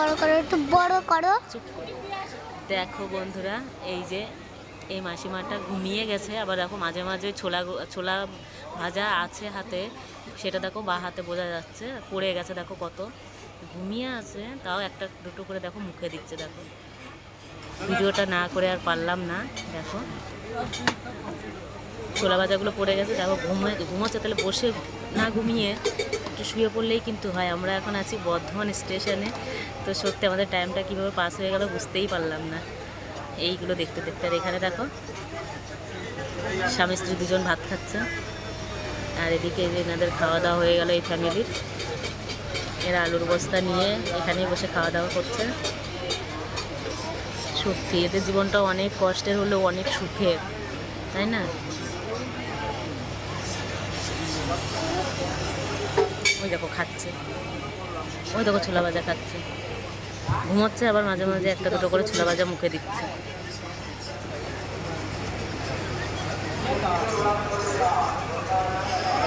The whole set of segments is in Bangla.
বড় করো, একটু বড় করো। চুপ করো। দেখো বন্ধুরা, এই যে এই মাসিমাটা ঘুমিয়ে গেছে, আবার দেখো মাঝে মাঝে ছোলা ভাজা আছে হাতে, সেটা দেখো বা হাতে বোঝা যাচ্ছে, পড়ে গেছে দেখো কত, ঘুমিয়ে আছে তাও একটা দুটো করে দেখো মুখে দিচ্ছে। দেখো ভিডিওটা না করে আর পারলাম না। দেখো ছোলা ভাজাগুলো পড়ে গেছে, দেখো ঘুমোচ্ছে, তাহলে বসে না ঘুমিয়ে একটু শুয়ে পড়লেই কিন্তু হয়। আমরা এখন আছি বর্ধমান স্টেশনে, তো সত্যি আমাদের টাইমটা কীভাবে পাস হয়ে গেল বুঝতেই পারলাম না এইগুলো দেখতে দেখতে। আর এখানে দেখো স্বামী স্ত্রী দুজন ভাত খাচ্ছে, আর এদিকে এনাদের খাওয়া দাওয়া হয়ে গেল এই ফ্যামিলির। এরা আলুর বস্তা নিয়ে এখানেই বসে খাওয়া দাওয়া করছে। সত্যি এদের জীবনটা অনেক কষ্টের হলেও অনেক সুখের, তাই না? ওই দেখো খাচ্ছে, ওই দেখো ছোলা ভাজা খাচ্ছে, ঘুমোচ্ছে, আবার মাঝে মাঝে একটা দুটো করে ছোলা ভাজা মুখে দিচ্ছে।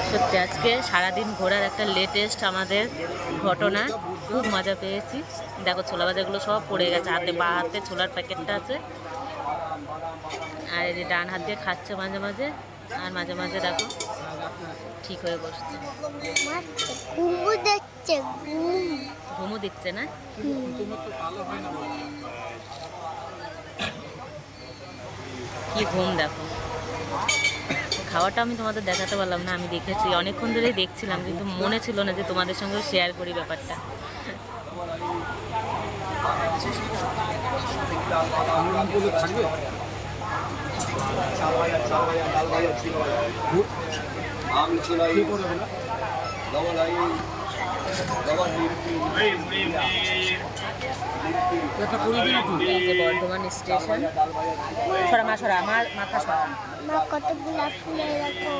সত্যি আজকে সারাদিন ঘোরার একটা লেটেস্ট আমাদের ঘটনা, খুব মজা পেয়েছি। দেখো ছোলা ভাজাগুলো সব পড়ে গেছে, হাতে বা হাতে ছোলার প্যাকেটটা আছে, আর এই ডান হাত দিয়ে খাচ্ছে মাঝে মাঝে, আর মাঝে মাঝে দেখো ঠিক হয়ে বসছে। ঘুমু দিচ্ছে না, কি ঘুম দেখো। খাওয়াটা আমি তোমাদের দেখাতে পারলাম না, আমি দেখেছি অনেকক্ষণ ধরেই দেখছিলাম, কিন্তু মনে ছিল না যে তোমাদের সঙ্গে শেয়ার করি ব্যাপারটা। বর্ধমান স্টেশন, সরা মা সরা, আমার মাথা সরা, কতগুলা ফুলে রাখো।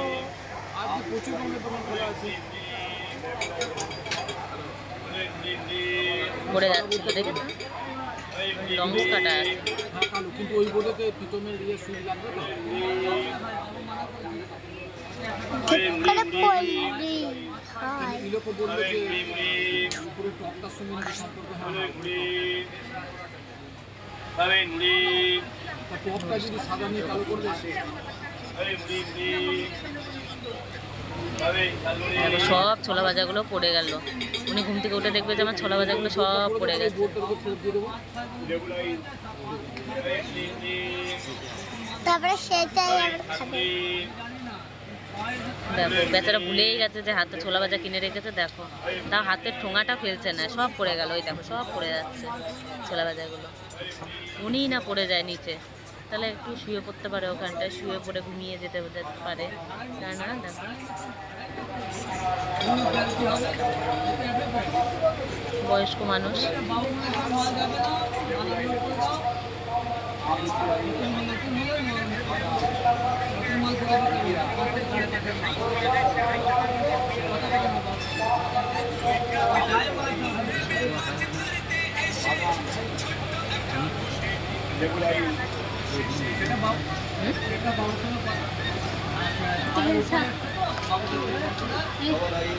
পড়ে যাচ্ছে তো, দেখে না লংস কাটা আছে, কিন্তু ওই বোর্ডেতে পিতমের দিয়ে সুই লাগবে তো। বললো যে উপরে টপটার সঙ্গে সম্পর্ক টপটা যদি সাদা নিয়ে কালো করবে সব ছোলা ভাজাগুলো পড়ে গেল। উনি ঘুম থেকে উঠে দেখবে যে আমার ছোলা ভাজাগুলো সব পড়ে গেছে। তারপরে সেটাই খাবে। দেখো বেচারা ভুলেই গেছে যে হাতে ছোলা ভাজা কিনে রেখেছে। দেখো তাও হাতের ঠোঙাটা ফেলছে না, সব পড়ে গেল। ওই দেখো সব পড়ে যাচ্ছে ছোলা ভাজাগুলো। উনিই না পড়ে যায় নিচে, তাহলে একটু শুয়ে পড়তে পারে, ওখানটায় শুয়ে পড়ে ঘুমিয়ে যেতে পারে, তাই না? দেখো বয়স্ক মানুষ।